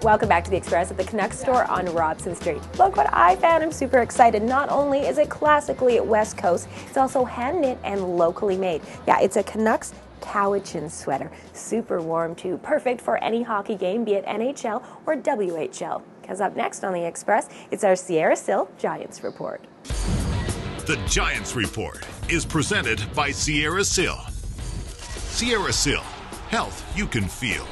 Welcome back to the Express at the Canucks store on Robson Street. Look what I found. I'm super excited. Not only is it classically West Coast, it's also hand-knit and locally made. Yeah, it's a Canucks Cowichan sweater. Super warm too. Perfect for any hockey game, be it NHL or WHL. Because up next on the Express, it's our Sierra Sil Giants Report. The Giants Report is presented by Sierra Sil. Sierra Sil, health you can feel.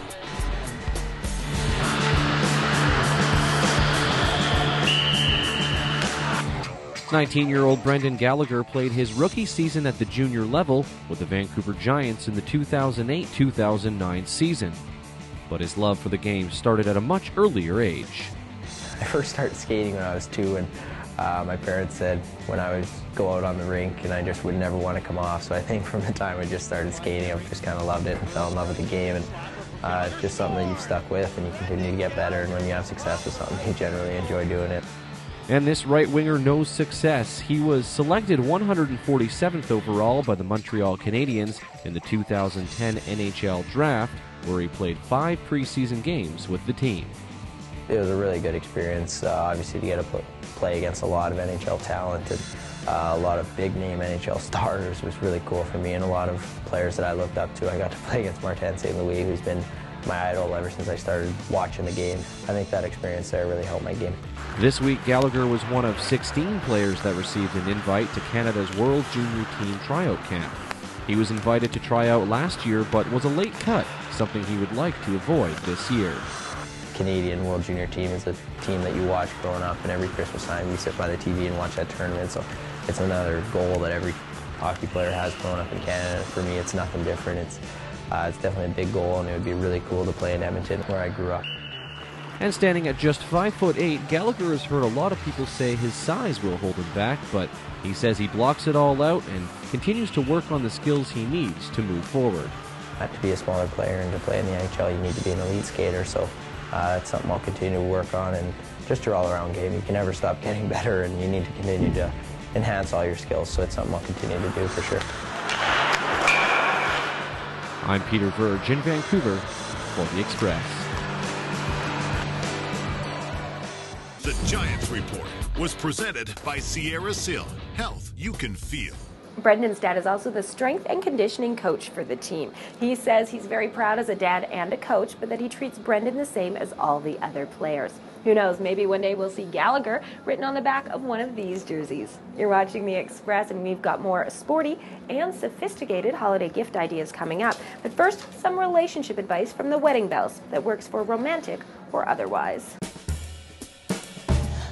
19-year-old Brendan Gallagher played his rookie season at the junior level with the Vancouver Giants in the 2008-2009 season. But his love for the game started at a much earlier age. I first started skating when I was 2, and my parents said when I would go out on the rink and I just would never want to come off. So I think from the time I just started skating, I just kind of loved it and fell in love with the game. And it's just something that you've stuck with and you continue to get better. And when you have success with something, you generally enjoy doing it. And this right winger knows success. He was selected 147th overall by the Montreal Canadiens in the 2010 NHL draft, where he played 5 preseason games with the team. It was a really good experience, obviously, to get to play against a lot of NHL talent and a lot of big-name NHL stars was really cool for me, and a lot of players that I looked up to. I got to play against Martin St. Louis, who's been my idol ever since I started watching the game. I think that experience there really helped my game. This week, Gallagher was one of 16 players that received an invite to Canada's World Junior Team Tryout Camp. He was invited to try out last year, but was a late cut, something he would like to avoid this year. Canadian World Junior Team is a team that you watch growing up, and every Christmas time you sit by the TV and watch that tournament, so it's another goal that every hockey player has growing up in Canada. For me, it's nothing different. It's definitely a big goal, and it would be really cool to play in Edmonton, where I grew up. And standing at just 5'8", Gallagher has heard a lot of people say his size will hold him back, but he says he blocks it all out and continues to work on the skills he needs to move forward. To be a smaller player and to play in the NHL, you need to be an elite skater, so it's something I'll continue to work on, and just your all-around game. You can never stop getting better, and you need to continue to enhance all your skills, so it's something I'll continue to do for sure. I'm Peter Verge in Vancouver for The Express. The Giants Report was presented by Sierra Sil, health you can feel. Brendan's dad is also the strength and conditioning coach for the team. He says he's very proud as a dad and a coach, but that he treats Brendan the same as all the other players. Who knows, maybe one day we'll see Gallagher written on the back of one of these jerseys. You're watching The Express, and we've got more sporty and sophisticated holiday gift ideas coming up. But first, some relationship advice from the Wedding Bells that works for romantic or otherwise.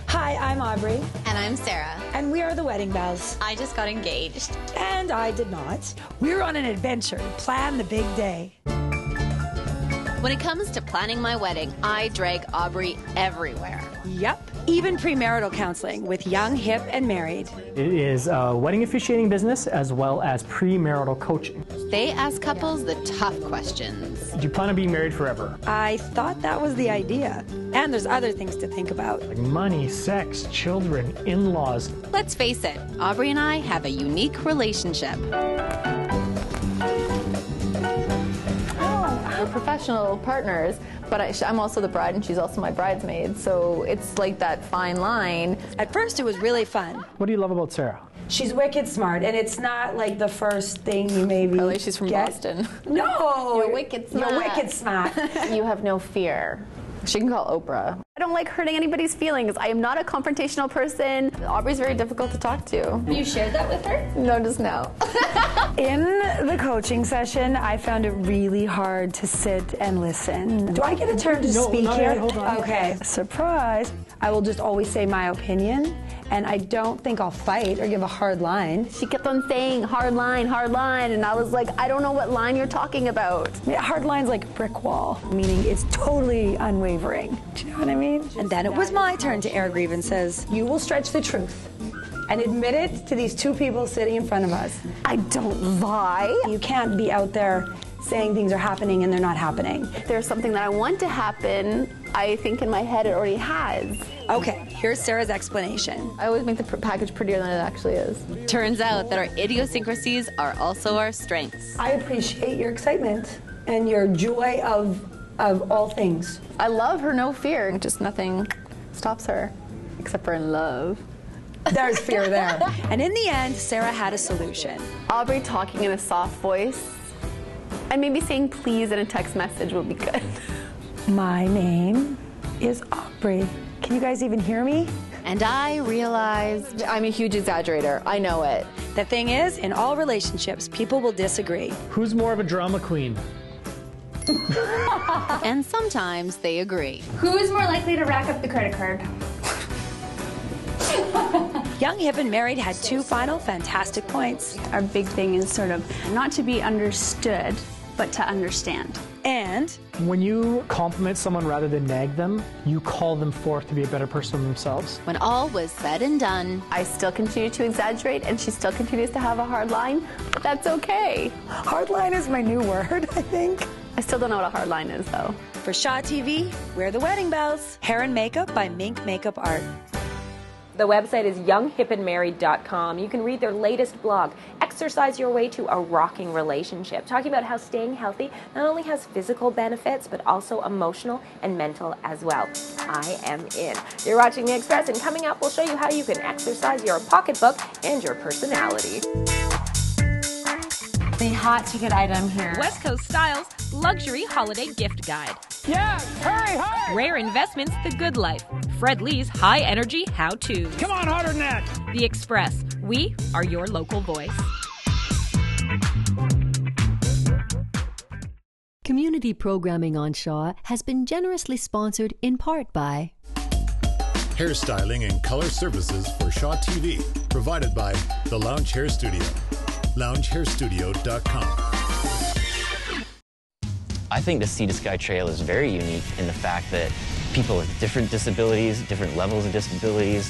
Hi, I'm Aubrey. And I'm Sarah. And we are the Wedding Bells. I just got engaged. And I did not. We're on an adventure to plan the big day. When it comes to planning my wedding, I drag Aubrey everywhere. Yep. Even premarital counseling with young, hip, and married. It is a wedding officiating business as well as premarital coaching. They ask couples the tough questions. Do you plan on being married forever? I thought that was the idea. And there's other things to think about. Like money, sex, children, in-laws. Let's face it, Aubrey and I have a unique relationship. We're professional partners, but I'm also the bride and she's also my bridesmaid, so it's like that fine line. At first it was really fun. What do you love about Sarah? She's wicked smart, and it's not like the first thing you maybe Probably she's from Boston. No! You're wicked smart. You're wicked smart. You have no fear. She can call Oprah. I don't like hurting anybody's feelings. I am not a confrontational person. Aubrey's very difficult to talk to. You shared that with her? No, just now. In the coaching session, I found it really hard to sit and listen. Do I get a turn to speak here? Hold on. Okay. Surprise. I will just always say my opinion, and I don't think I'll fight or give a hard line. She kept on saying, hard line, and I was like, I don't know what line you're talking about. Yeah, hard line's like a brick wall, meaning it's totally unwavering. Do you know what I mean? And then it was my turn to air grievances. You will stretch the truth and admit it to these two people sitting in front of us. I don't lie. You can't be out there saying things are happening and they're not happening. If there's something that I want to happen, I think in my head it already has. Okay, here's Sarah's explanation. I always make the package prettier than it actually is. Turns out that our idiosyncrasies are also our strengths. I appreciate your excitement and your joy of of all things. I love her no fear. Just nothing stops her, except for in love. There's fear there. And in the end, Sarah had a solution. Aubrey talking in a soft voice, and maybe saying please in a text message would be good. My name is Aubrey. Can you guys even hear me? And I realized I'm a huge exaggerator. I know it. The thing is, in all relationships, people will disagree. Who's more of a drama queen? And sometimes they agree. Who is more likely to rack up the credit card? Young, Hip, and Married had two final fantastic points. Our big thing is sort of not to be understood, but to understand. And When you compliment someone rather than nag them, you call them forth to be a better person themselves. When all was said and done, I still continue to exaggerate, and she still continues to have a hard line, but that's okay. hard line is my new word, I think. I still don't know what a hard line is, though. For Shaw TV, we're the Wedding Bells. Hair and Makeup by Mink Makeup Art. The website is younghipandmarried.com. You can read their latest blog, Exercise Your Way to a Rocking Relationship, talking about how staying healthy not only has physical benefits, but also emotional and mental as well. I am in. You're watching The Express, and coming up, we'll show you how you can exercise your pocketbook and your personality. The hot ticket item here. West Coast Styles Luxury Holiday Gift Guide. Yes, hurry, hurry! Rare Investments, The Good Life. Fred Lee's High Energy How-Tos. Come on, harder than that! The Express. We are your local voice. Community programming on Shaw has been generously sponsored in part by Hairstyling and color services for Shaw TV, provided by The Lounge Hair Studio. LoungeHairStudio.com. I think the Sea to Sky Trail is very unique in the fact that people with different disabilities, different levels of disabilities,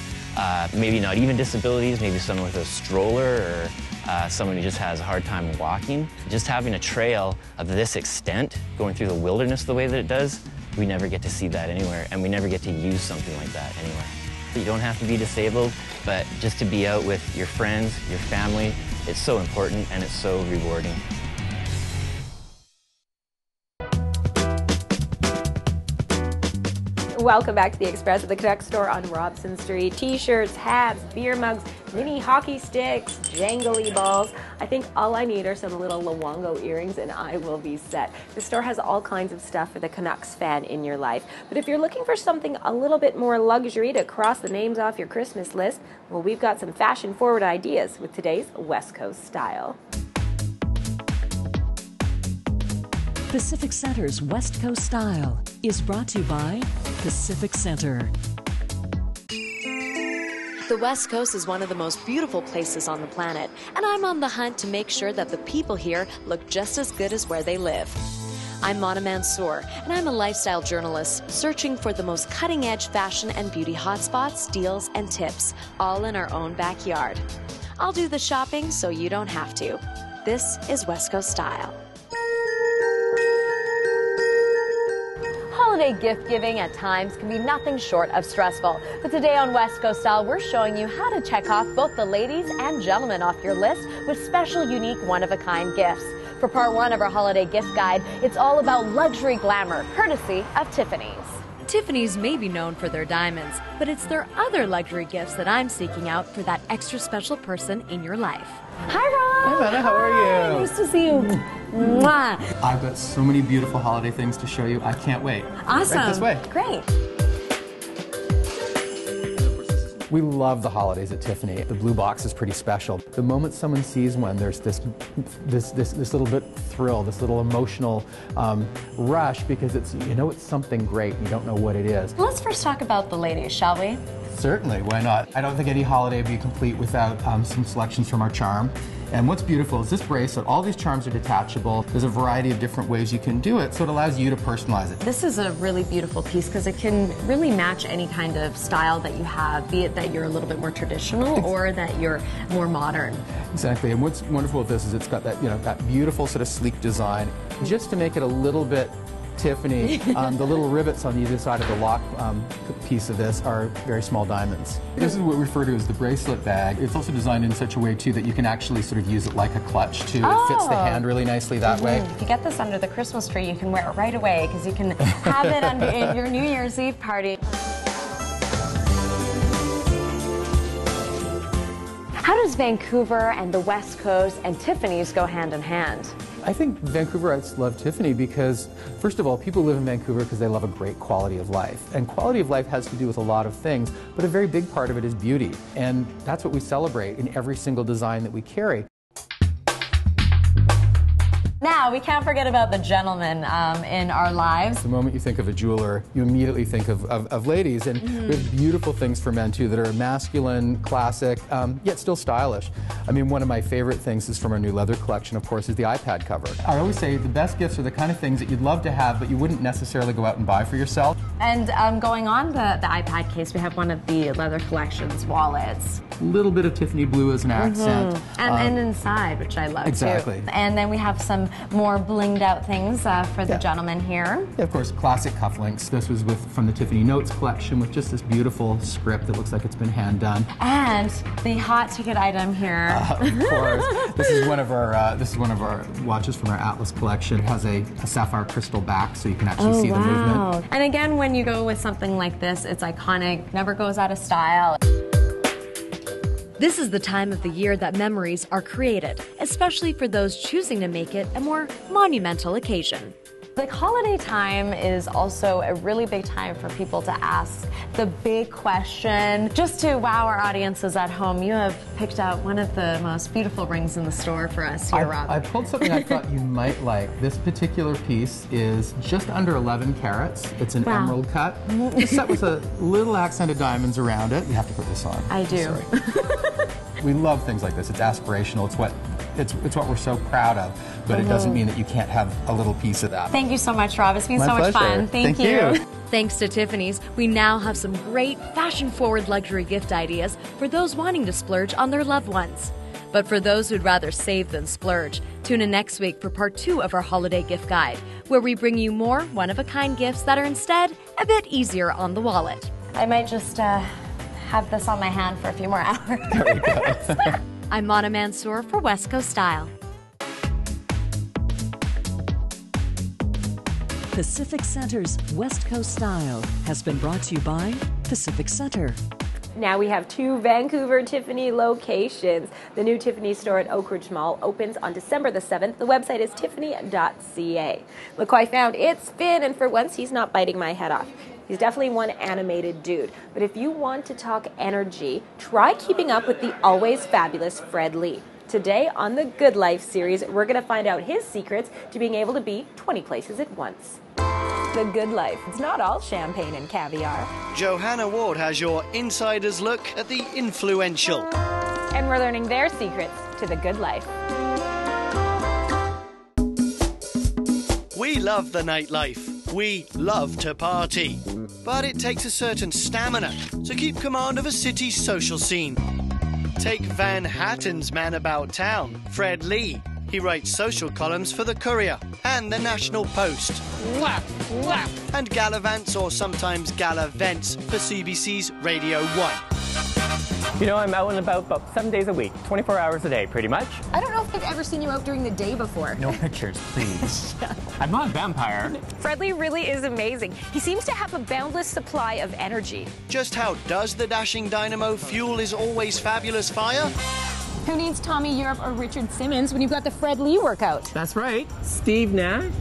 maybe not even disabilities, maybe someone with a stroller or someone who just has a hard time walking. Just having a trail of this extent, going through the wilderness the way that it does, we never get to see that anywhere, and we never get to use something like that anywhere. You don't have to be disabled, but just to be out with your friends, your family, it's so important and it's so rewarding. Welcome back to The Express at the Canucks store on Robson Street. T-shirts, hats, beer mugs, mini hockey sticks, jangly balls. I think all I need are some little Luongo earrings and I will be set. The store has all kinds of stuff for the Canucks fan in your life. But if you're looking for something a little bit more luxury to cross the names off your Christmas list, well, we've got some fashion-forward ideas with today's West Coast style. Pacific Center's West Coast Style is brought to you by Pacific Center. The West Coast is one of the most beautiful places on the planet, and I'm on the hunt to make sure that the people here look just as good as where they live. I'm Mona Mansour, and I'm a lifestyle journalist searching for the most cutting-edge fashion and beauty hotspots, deals, and tips, all in our own backyard. I'll do the shopping so you don't have to. This is West Coast Style. Holiday gift giving at times can be nothing short of stressful. But today on West Coast Style, we're showing you how to check off both the ladies and gentlemen off your list with special, unique, one-of-a-kind gifts. For part one of our holiday gift guide, it's all about luxury glamour, courtesy of Tiffany's. Tiffany's may be known for their diamonds, but it's their other luxury gifts that I'm seeking out for that extra special person in your life. Hi, Rob. Hey, Mona, how are you? Nice to see you. Mwah. I've got so many beautiful holiday things to show you. I can't wait. Awesome. Right this way. Great. We love the holidays at Tiffany. The blue box is pretty special. The moment someone sees one, there's this little bit thrill, this little emotional rush because it's something great. You don't know what it is. Let's first talk about the ladies, shall we? Certainly, why not? I don't think any holiday would be complete without some selections from our charm. And what's beautiful is this bracelet, all these charms are detachable. There's a variety of different ways you can do it, so it allows you to personalize it. This is a really beautiful piece because it can really match any kind of style that you have, be it that you're a little bit more traditional or that you're more modern. Exactly, and what's wonderful with this is it's got that, that beautiful sort of sleek design, just to make it a little bit Tiffany. The little rivets on either side of the lock piece of this are very small diamonds. This is what we refer to as the bracelet bag. It's also designed in such a way too that you can actually sort of use it like a clutch too. It fits the hand really nicely that way. If you get this under the Christmas tree, you can wear it right away because you can have it under in your New Year's Eve party. How does Vancouver and the West Coast and Tiffany's go hand in hand? I think Vancouverites love Tiffany because, first of all, people live in Vancouver because they love a great quality of life. And quality of life has to do with a lot of things, but a very big part of it is beauty. And that's what we celebrate in every single design that we carry. Now, we can't forget about the gentlemen in our lives. The moment you think of a jeweler, you immediately think of ladies, and we have beautiful things for men too that are masculine, classic, yet still stylish. I mean, one of my favorite things is from our new leather collection, of course, is the iPad cover. I always say the best gifts are the kind of things that you'd love to have, but you wouldn't necessarily go out and buy for yourself. And going on the iPad case, we have one of the leather collection's wallets. A little bit of Tiffany blue as an accent. And inside, which I love too. And then we have some more blinged out things for the gentleman here. Yeah, of course, classic cufflinks. This was from the Tiffany Notes collection with just this beautiful script that looks like it's been hand done. And the hot ticket item here. Of course, this is one of our watches from our Atlas collection. It has a sapphire crystal back, so you can actually see the movement. And again, when you go with something like this, it's iconic, never goes out of style. This is the time of the year that memories are created, especially for those choosing to make it a more monumental occasion. Like, holiday time is also a really big time for people to ask the big question. Just to wow our audiences at home, you have picked out one of the most beautiful rings in the store for us here, Rob. I pulled something I thought you might like. This particular piece is just under 11 carats. It's an emerald cut. It's set with a little accent of diamonds around it. You have to put this on. I do. We love things like this. It's aspirational. It's what we're so proud of, but it doesn't mean that you can't have a little piece of that. Thank you so much, Rob. It's been so much fun. Thank you. Thanks to Tiffany's, we now have some great fashion-forward luxury gift ideas for those wanting to splurge on their loved ones. But for those who'd rather save than splurge, tune in next week for part 2 of our holiday gift guide, where we bring you more one-of-a-kind gifts that are instead a bit easier on the wallet. I might just have this on my hand for a few more hours. Very good. I'm Mona Mansour for West Coast Style. Pacific Center's West Coast Style has been brought to you by Pacific Center. Now we have 2 Vancouver Tiffany locations. The new Tiffany store at Oak Ridge Mall opens on December the 7th. The website is tiffany.ca. Look who I found. It's Finn, and for once he's not biting my head off. He's definitely one animated dude. But if you want to talk energy, try keeping up with the always fabulous Fred Lee. Today on the Good Life series, we're going to find out his secrets to being able to be 20 places at once. The Good Life. It's not all champagne and caviar. Johanna Ward has your insider's look at the influential. And we're learning their secrets to the good life. We love the nightlife. We love to party. But it takes a certain stamina to keep command of a city's social scene. Take Van Hatten's man about town, Fred Lee. He writes social columns for the Courier and the National Post. Lap, lap. And gallivants, or sometimes gallavents, for CBC's Radio 1. You know, I'm out and about 7 days a week, 24 hours a day, pretty much. I don't know if I've ever seen you out during the day before. No pictures, please. I'm not a vampire. Fred Lee really is amazing. He seems to have a boundless supply of energy. Just how does the dashing dynamo fuel his always fabulous fire? Who needs Tommy Europe or Richard Simmons when you've got the Fred Lee workout? That's right. Steve Nash.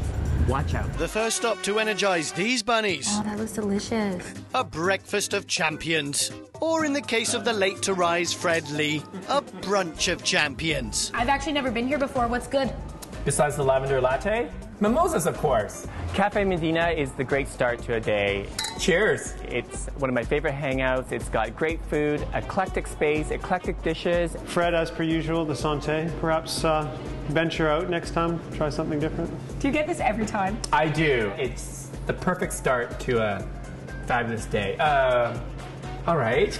Watch out. The first stop to energize these bunnies. Oh, that looks delicious. A breakfast of champions. Or in the case of the late-to-rise Fred Lee, a brunch of champions. I've actually never been here before. What's good? Besides the lavender latte? Mimosas, of course. Cafe Medina is the great start to a day. Cheers. It's one of my favorite hangouts. It's got great food, eclectic space, eclectic dishes. Fred, as per usual, the Santé. Perhaps venture out next time, try something different. Do you get this every time? I do. It's the perfect start to a fabulous day. All right.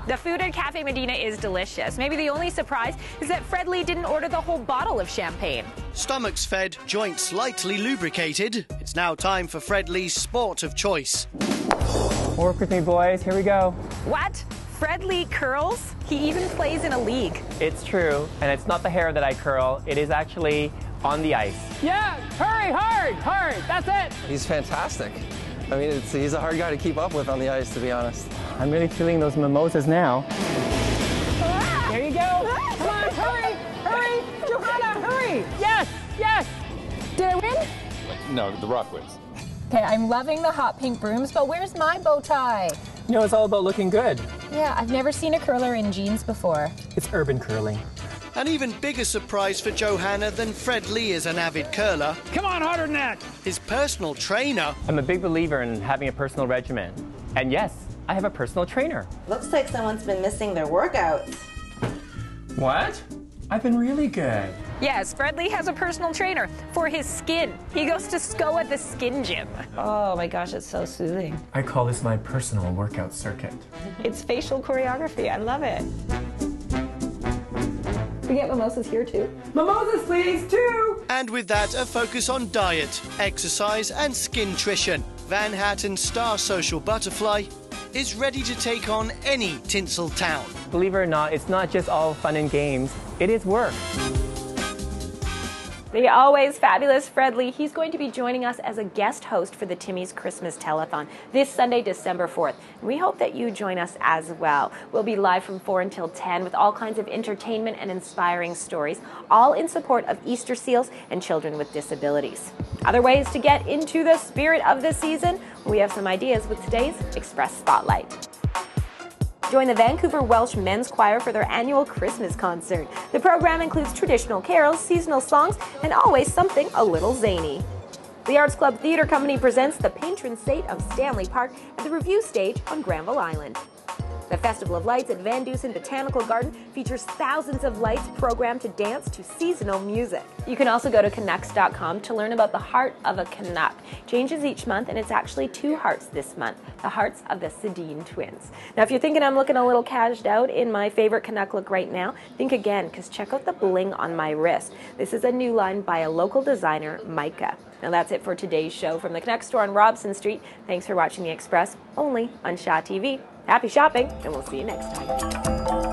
The food at Cafe Medina is delicious. Maybe the only surprise is that Fred Lee didn't order the whole bottle of champagne. Stomachs fed, joints lightly lubricated. It's now time for Fred Lee's sport of choice. Work with me, boys. Here we go. What? Fred Lee curls? He even plays in a league. It's true, and it's not the hair that I curl. It is actually on the ice. Yeah, hurry, hard, that's it. He's fantastic. I mean, he's a hard guy to keep up with on the ice, to be honest. I'm really feeling those mimosas now. There you go. Come on, hurry. Johanna, hurry. Yes. Did I win? No, the Rock wins. Okay, I'm loving the hot pink brooms, but where's my bow tie? You know, it's all about looking good. Yeah, I've never seen a curler in jeans before. It's urban curling. An even bigger surprise for Johanna than Fred Lee is an avid curler. Come on, harder than that. His personal trainer. I'm a big believer in having a personal regimen. And yes, I have a personal trainer. Looks like someone's been missing their workouts. What? I've been really good. Yes, Fred Lee has a personal trainer for his skin. He goes to SCOA the Skin Gym. Oh my gosh, it's so soothing. I call this my personal workout circuit. It's facial choreography. I love it. We get mimosas here too. Mimosas, please, two. And with that, a focus on diet, exercise and skintrition. Van Hatten's star social butterfly is ready to take on any tinsel town. Believe it or not, it's not just all fun and games. It is work. The always fabulous Fred Lee, he's going to be joining us as a guest host for the Timmy's Christmas Telethon this Sunday, December 4th. And we hope that you join us as well. We'll be live from 4 until 10 with all kinds of entertainment and inspiring stories, all in support of Easter seals and children with disabilities. Other ways to get into the spirit of the season? We have some ideas with today's Express Spotlight. Join the Vancouver Welsh Men's Choir for their annual Christmas concert. The program includes traditional carols, seasonal songs, and always something a little zany. The Arts Club Theatre Company presents The Patron Saint of Stanley Park at the Review Stage on Granville Island. The Festival of Lights at Van Dusen Botanical Garden features thousands of lights programmed to dance to seasonal music. You can also go to Canucks.com to learn about the heart of a Canuck. Changes each month, and it's actually 2 hearts this month, the hearts of the Sedin twins. Now, if you're thinking I'm looking a little cashed out in my favorite Canuck look right now, think again, because check out the bling on my wrist. This is a new line by a local designer, Micah. Now that's it for today's show from the Canucks store on Robson Street. Thanks for watching The Express, only on Shaw TV. Happy shopping, and we'll see you next time.